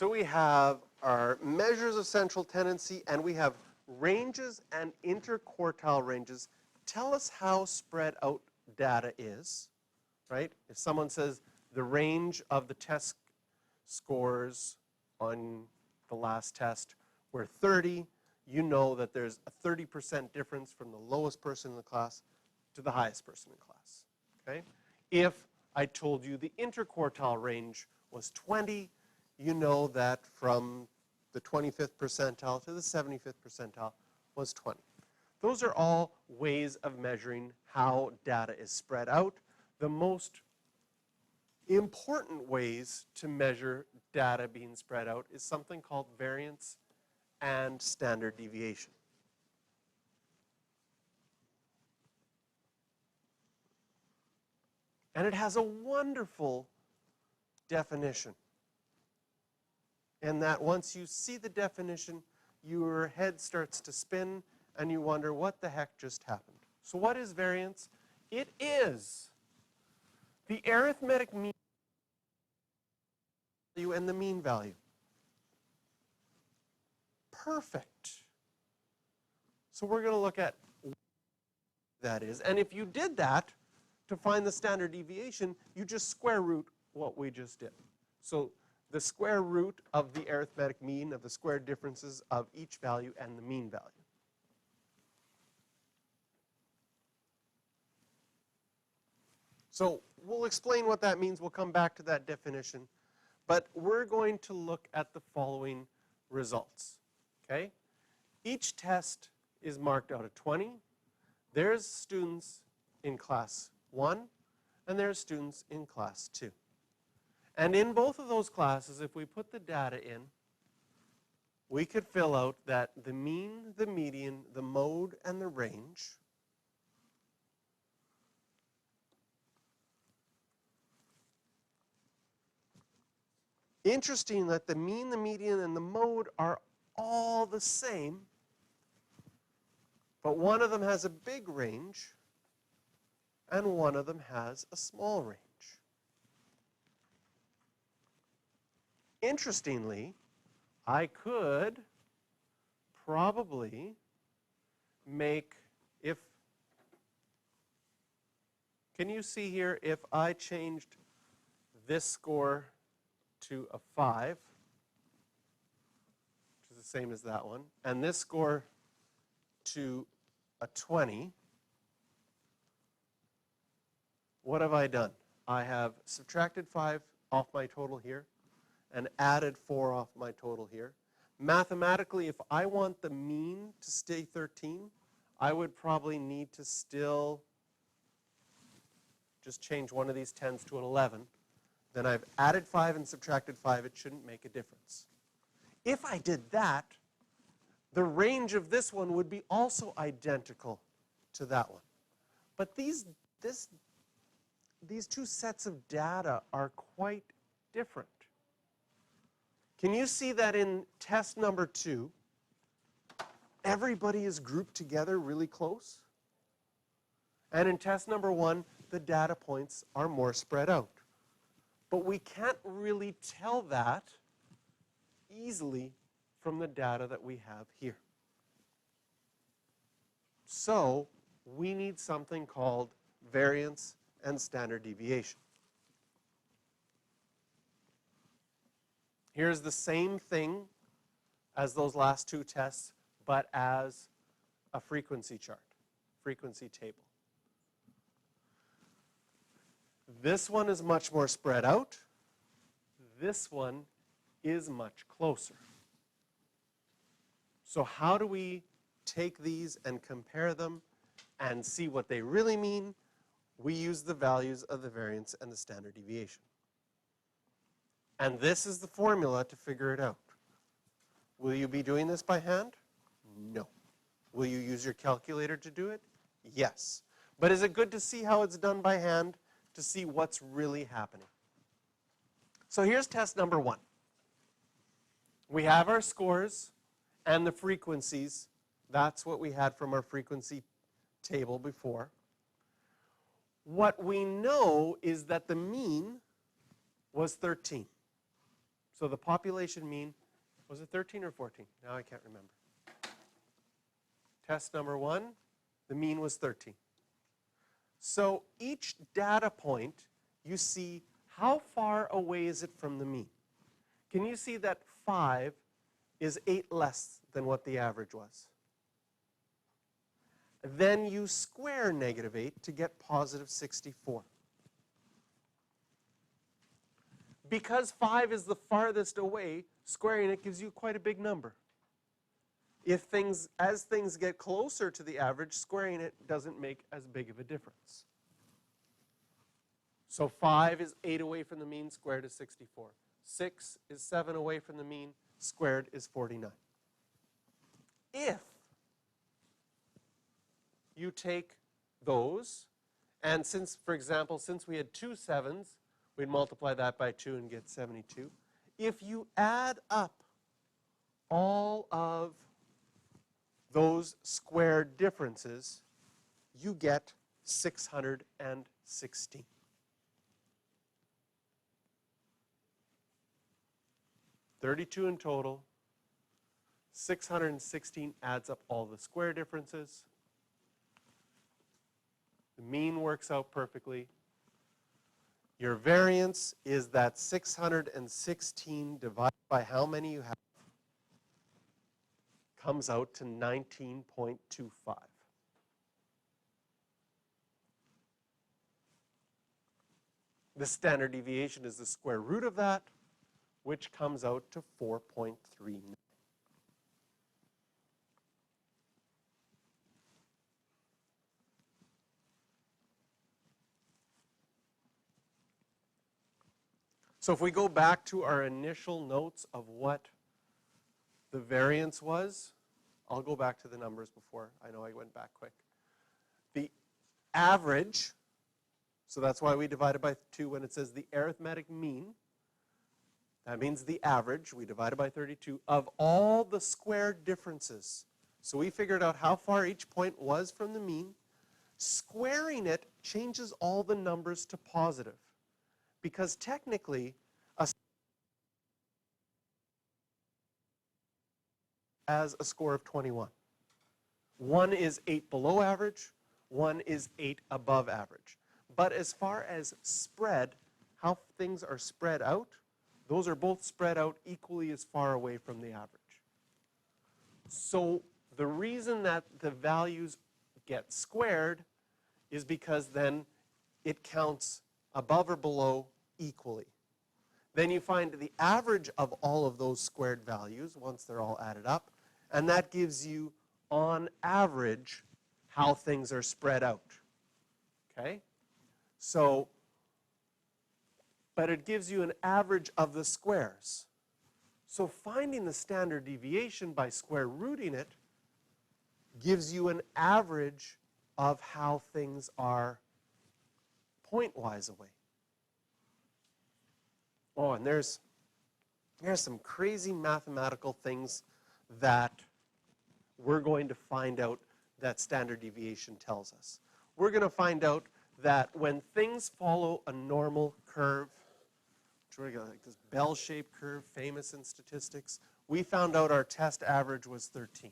So we have our measures of central tendency, and we have ranges and interquartile ranges. Tell us how spread out data is, right? If someone says the range of the test scores on the last test were 30, you know that there's a 30% difference from the lowest person in the class to the highest person in class, okay? If I told you the interquartile range was 20, you know that from the 25th percentile to the 75th percentile was 20. Those are all ways of measuring how data is spread out. The most important ways to measure data being spread out is something called variance and standard deviation. And it has a wonderful definition. And that once you see the definition, your head starts to spin and you wonder what the heck just happened. So what is variance? It is the arithmetic mean value and the mean value. Perfect. So we're going to look at what that is. And if you did that to find the standard deviation, you just square root what we just did. So the square root of the arithmetic mean of the square differences of each value and the mean value. So we'll explain what that means. We'll come back to that definition. But we're going to look at the following results, okay? Each test is marked out of 20. There's students in class 1, and there's students in class 2. And in both of those classes, if we put the data in, we could fill out that the mean, the median, the mode, and the range interesting that the mean, the median, and the mode are all the same, but one of them has a big range and one of them has a small range. Interestingly, I could probably make, can you see here, if I changed this score to a 5, which is the same as that one, and this score to a 20, what have I done? I have subtracted 5 off my total here and added 4 off my total here. Mathematically, if I want the mean to stay 13, I would probably need to still just change one of these 10s to an 11. Then I've added 5 and subtracted 5. It shouldn't make a difference. If I did that, the range of this one would be also identical to that one. But these two sets of data are quite different. Can you see that in test number 2, everybody is grouped together really close? And in test number 1, the data points are more spread out. But we can't really tell that easily from the data that we have here. So we need something called variance and standard deviation. Here's the same thing as those last two tests, but as a frequency chart, frequency table. This one is much more spread out. This one is much closer. So how do we take these and compare them and see what they really mean? We use the values of the variance and the standard deviation. And this is the formula to figure it out. Will you be doing this by hand? No. Will you use your calculator to do it? Yes. But is it good to see how it's done by hand to see what's really happening? So here's test number 1. We have our scores and the frequencies. That's what we had from our frequency table before. What we know is that the mean was 13. So the population mean, was it 13 or 14? Now I can't remember. Test number 1, the mean was 13. So each data point, you see how far away is it from the mean. Can you see that 5 is 8 less than what the average was? Then you square negative 8 to get positive 64. Because 5 is the farthest away, squaring it gives you quite a big number. As things get closer to the average, squaring it doesn't make as big of a difference. So 5 is 8 away from the mean, squared is 64. 6 is 7 away from the mean, squared is 49. If you take those, and since, for example, since we had 2 7s, we'd multiply that by 2 and get 72. If you add up all of those squared differences, you get 616. $32 in total. 616 adds up all the square differences. The mean works out perfectly. Your variance is that 616 divided by how many you have comes out to 19.25. The standard deviation is the square root of that, which comes out to 4.39. So if we go back to our initial notes of what the variance was, I'll go back to the numbers before. I know I went back quick. The average, so that's why we divided by 2 when it says the arithmetic mean. That means the average, we divided by 32, of all the squared differences. So we figured out how far each point was from the mean. Squaring it changes all the numbers to positive. Because technically, as a score of 21. 1 is 8 below average, 1 is 8 above average. But as far as spread, how things are spread out, those are both spread out equally as far away from the average. So the reason that the values get squared is because then it counts above or below equally. Then you find the average of all of those squared values once they're all added up, and that gives you, on average, how things are spread out. Okay? So, but it gives you an average of the squares. So finding the standard deviation by square rooting it gives you an average of how things are point-wise away. Oh, and there's some crazy mathematical things that we're going to find out that standard deviation tells us. We're going to find out that when things follow a normal curve, like this bell-shaped curve, famous in statistics, we found out our test average was 13.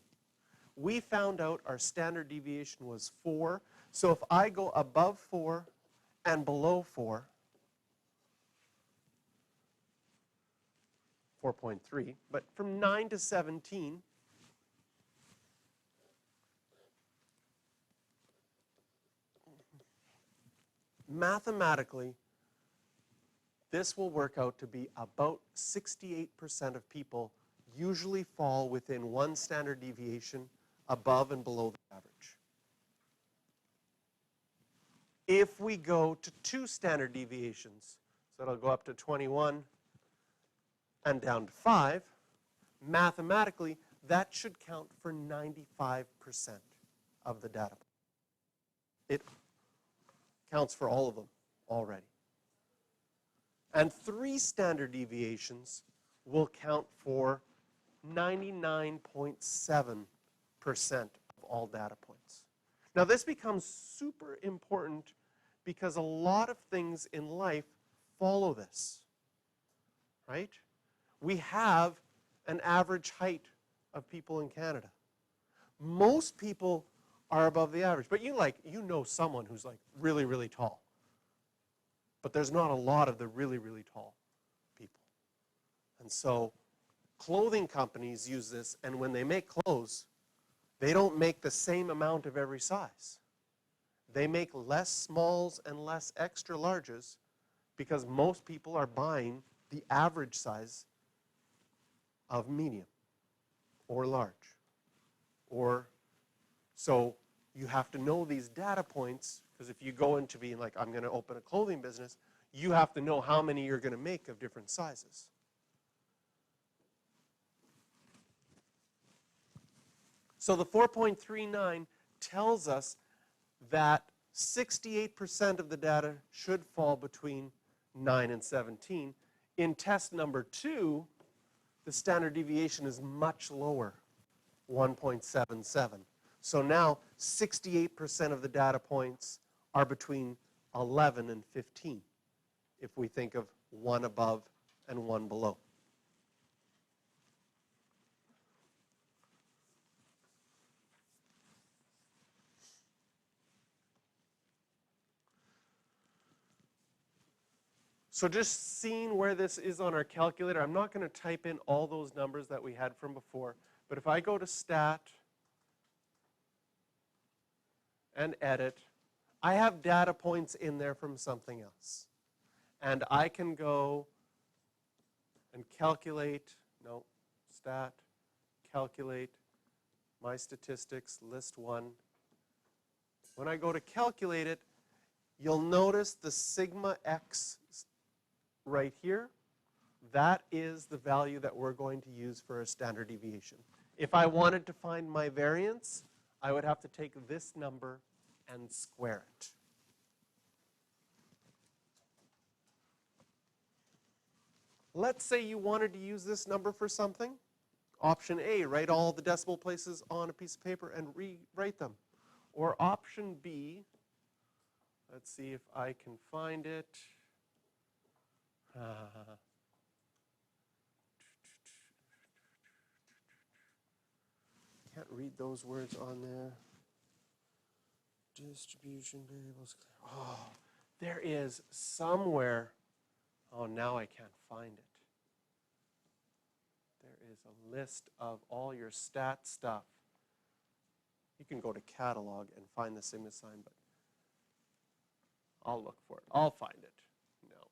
We found out our standard deviation was 4. So if I go above 4 and below 4, 4.3, but from 9 to 17, mathematically, this will work out to be about 68% of people usually fall within one standard deviation above and below the average. If we go to 2 standard deviations, so it'll go up to 21 and down to 5, mathematically, that should count for 95% of the data. It counts for all of them already. And 3 standard deviations will count for 99.7% of all data points. Now this becomes super important because a lot of things in life follow this, right? We have an average height of people in Canada. Most people are above the average, but you know someone who's like really, really tall. But there's not a lot of the really, really tall people. And so clothing companies use this, and when they make clothes, they don't make the same amount of every size. They make less smalls and less extra larges because most people are buying the average size of medium or large. So you have to know these data points, because if you go into being like, I'm going to open a clothing business, you have to know how many you're going to make of different sizes. So the 4.39 tells us that 68% of the data should fall between 9 and 17. In test number 2, the standard deviation is much lower, 1.77. So now 68% of the data points are between 11 and 15, if we think of one above and one below. So just seeing where this is on our calculator, I'm not going to type in all those numbers that we had from before, but if I go to Stat and Edit, I have data points in there from something else. And I can go and calculate, no, Stat, calculate, my statistics, list 1. When I go to calculate it, you'll notice the sigma x right here. That is the value that we're going to use for a standard deviation. If I wanted to find my variance, I would have to take this number and square it. Let's say you wanted to use this number for something. Option A, write all the decimal places on a piece of paper and rewrite them. Or option B, let's see if I can find it. Can't read those words on there. Distribution variables. Oh, there is somewhere. Oh, now I can't find it. There is a list of all your stat stuff. You can go to catalog and find the sigma sign, but I'll look for it. I'll find it. No,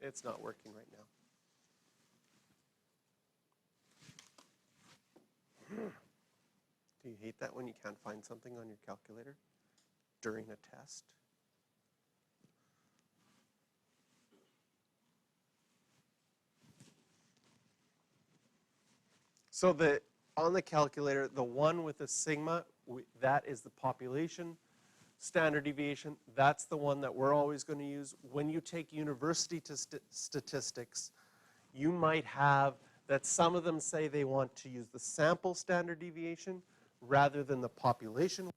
it's not working right now. Do you hate that when you can't find something on your calculator during a test? So on the calculator, the one with the sigma, that is the population standard deviation. That's the one that we're always going to use. When you take university statistics, you might have that some of them say they want to use the sample standard deviation rather than the population.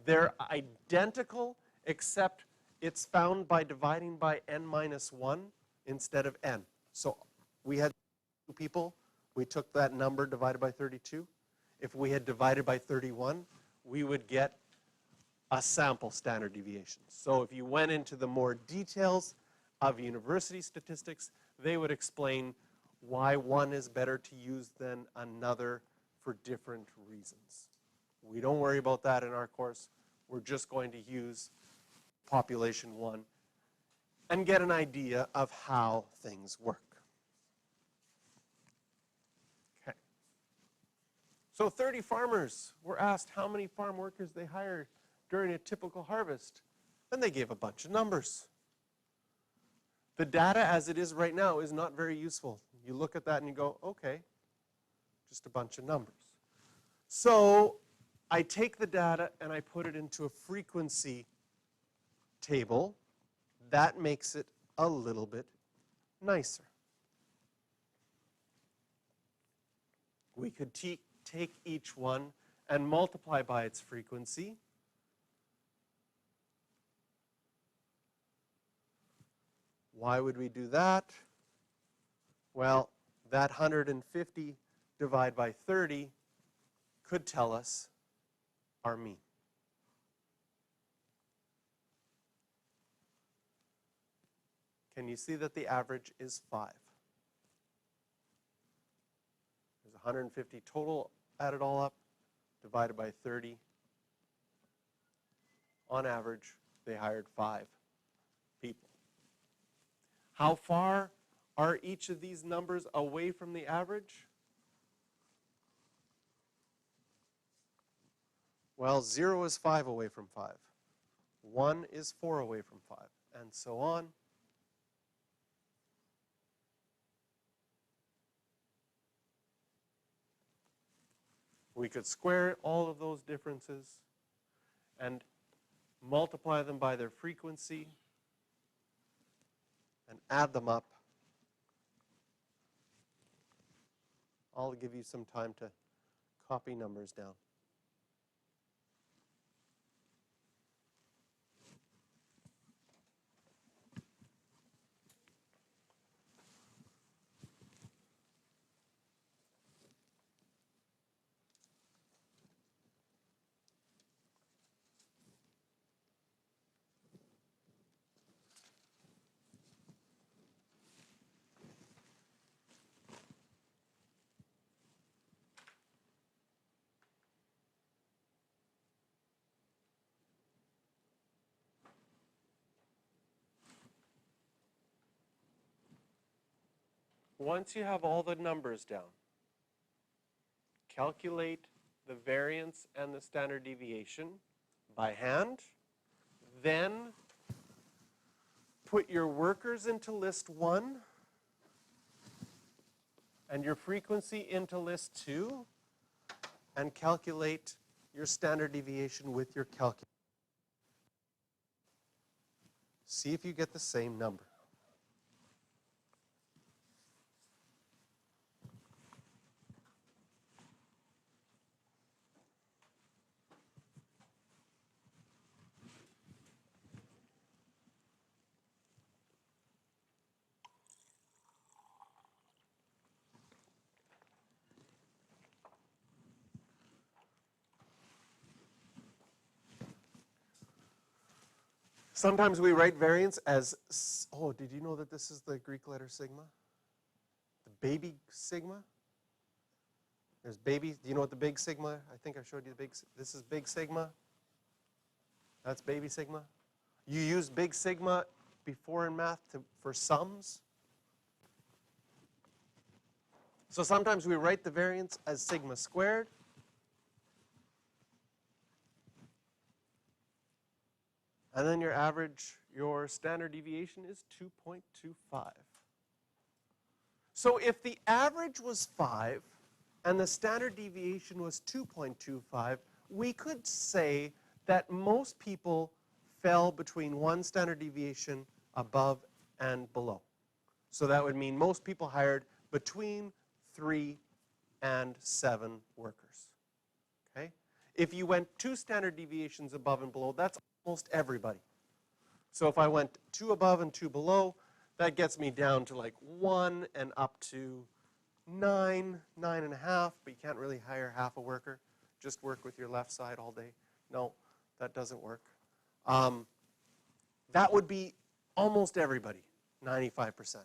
They're identical, except it's found by dividing by n minus 1 instead of n. So we had 2 people. We took that number divided by 32. If we had divided by 31, we would get a sample standard deviation. So if you went into the more details of university statistics, they would explain why one is better to use than another for different reasons. We don't worry about that in our course. We're just going to use population 1 and get an idea of how things work. Okay. So 30 farmers were asked how many farm workers they hired during a typical harvest, and they gave a bunch of numbers. The data as it is right now is not very useful. You look at that and you go, okay, just a bunch of numbers. So I take the data and I put it into a frequency table. That makes it a little bit nicer. We could take each one and multiply by its frequency. Why would we do that? Well, that 150 divided by 30 could tell us our mean. Can you see that the average is 5? There's 150 total, add it all up, divided by 30. On average, they hired 5 people. How far are each of these numbers away from the average? Well, 0 is 5 away from 5. 1 is 4 away from 5, and so on. We could square all of those differences and multiply them by their frequency and add them up. I'll give you some time to copy numbers down. Once you have all the numbers down, calculate the variance and the standard deviation by hand. Then put your workers into list 1 and your frequency into list 2 and calculate your standard deviation with your calculator. See if you get the same number. Sometimes we write variance as, oh, did you know that this is the Greek letter sigma? The baby sigma? There's baby, do you know what the big sigma? I think I showed you the big, this is big sigma. That's baby sigma. You use big sigma before in math for sums. So sometimes we write the variance as sigma squared. And then your average, your standard deviation is 2.25. So if the average was 5 and the standard deviation was 2.25, we could say that most people fell between one standard deviation above and below. So that would mean most people hired between 3 and 7 workers. Okay? If you went 2 standard deviations above and below, that's almost everybody. So if I went 2 above and 2 below, that gets me down to like 1 and up to 9, 9.5, but you can't really hire half a worker. Just work with your left side all day. No, that doesn't work. That would be almost everybody, 95%.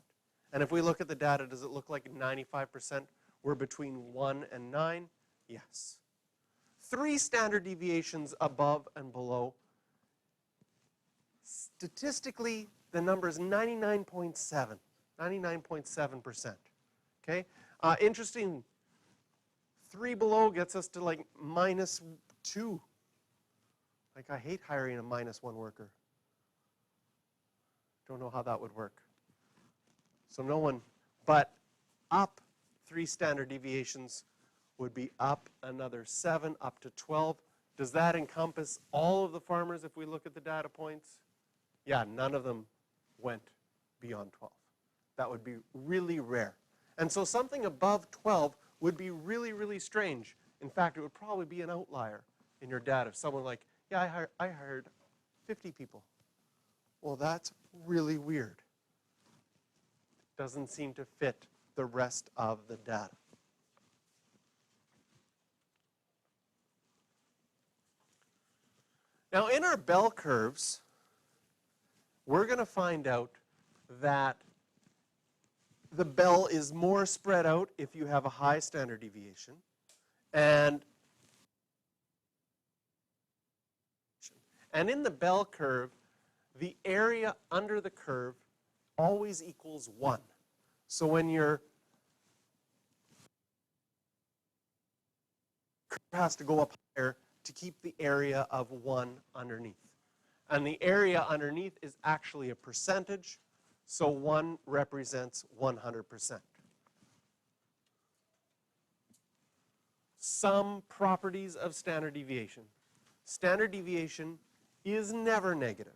And if we look at the data, does it look like 95% were between 1 and 9? Yes. 3 standard deviations above and below. Statistically, the number is 99.7, 99.7%. Okay? Interesting, 3 below gets us to like -2. Like, I hate hiring a -1 worker. Don't know how that would work. So no one, but up 3 standard deviations would be up another 7, up to 12. Does that encompass all of the farmers if we look at the data points? Yeah, none of them went beyond 12. That would be really rare. And so something above 12 would be really, really strange. In fact, it would probably be an outlier in your data. If someone like, yeah, I hired 50 people. Well, that's really weird. Doesn't seem to fit the the rest of the data. Now, in our bell curves, we're going to find out that the bell is more spread out if you have a high standard deviation, and in the bell curve, the area under the curve always equals 1. So when your curve has to go up higher to keep the area of 1 underneath. And the area underneath is actually a percentage, so 1 represents 100%. Some properties of standard deviation. Standard deviation is never negative.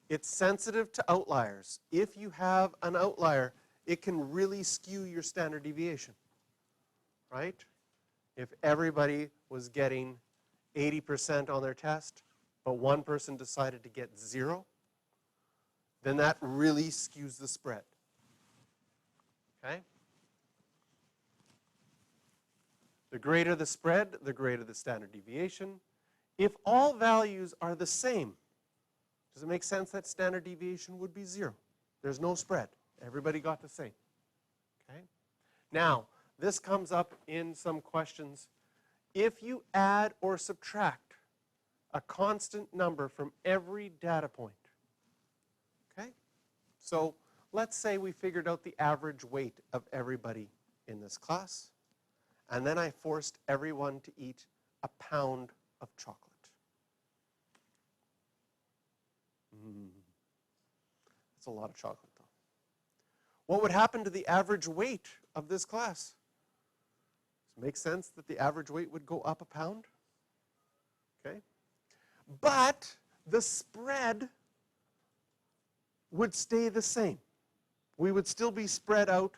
It's sensitive to outliers. If you have an outlier, it can really skew your standard deviation, right? If everybody was getting 80% on their test, but one person decided to get 0, then that really skews the spread, okay? The greater the spread, the greater the standard deviation. If all values are the same, does it make sense that standard deviation would be 0? There's no spread. Everybody got the same, okay? Now, this comes up in some questions. If you add or subtract a constant number from every data point, okay? So let's say we figured out the average weight of everybody in this class, and then I forced everyone to eat a pound of chocolate. That's a lot of chocolate, though. What would happen to the average weight of this class? Does it make sense that the average weight would go up a pound? Okay. But the spread would stay the same. We would still be spread out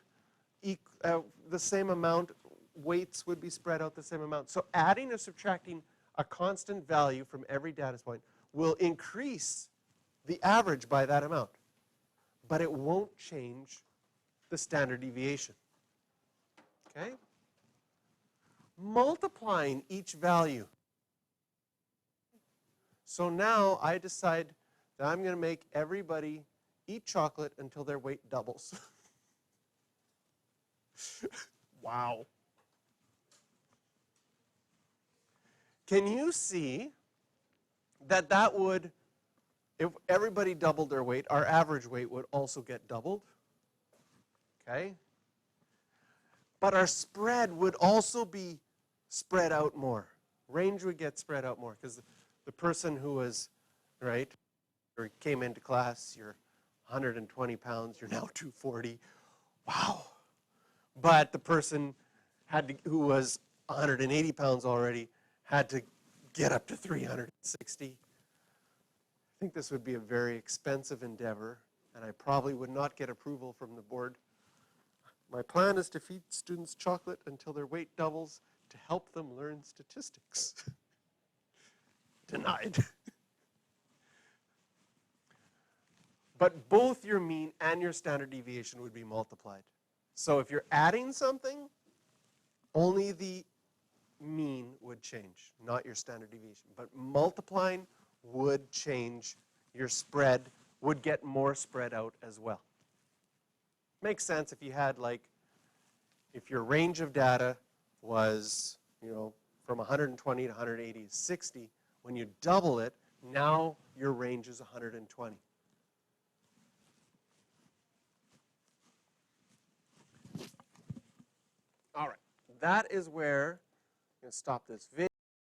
the same amount. Weights would be spread out the same amount. So adding or subtracting a constant value from every data point will increase the average by that amount, but it won't change the standard deviation, okay? Multiplying each value. So now I decide that I'm going to make everybody eat chocolate until their weight doubles. Wow. Can you see that that would, if everybody doubled their weight, our average weight would also get doubled? Okay? But our spread would also be spread out more. Range would get spread out more because the person who was, right, or came into class, you're 120 pounds, you're now 240. Wow. But the person who was 180 pounds already had to get up to 360. I think this would be a very expensive endeavor, and I probably would not get approval from the board. My plan is to feed students chocolate until their weight doubles to help them learn statistics. Denied. But both your mean and your standard deviation would be multiplied. So if you're adding something, only the mean would change, not your standard deviation. But multiplying would change your spread, would get more spread out as well. Makes sense if you had, like, if your range of data was, you know, from 120 to 180 is 60, when you double it, now your range is 120. All right, that is where I'm going to stop this video.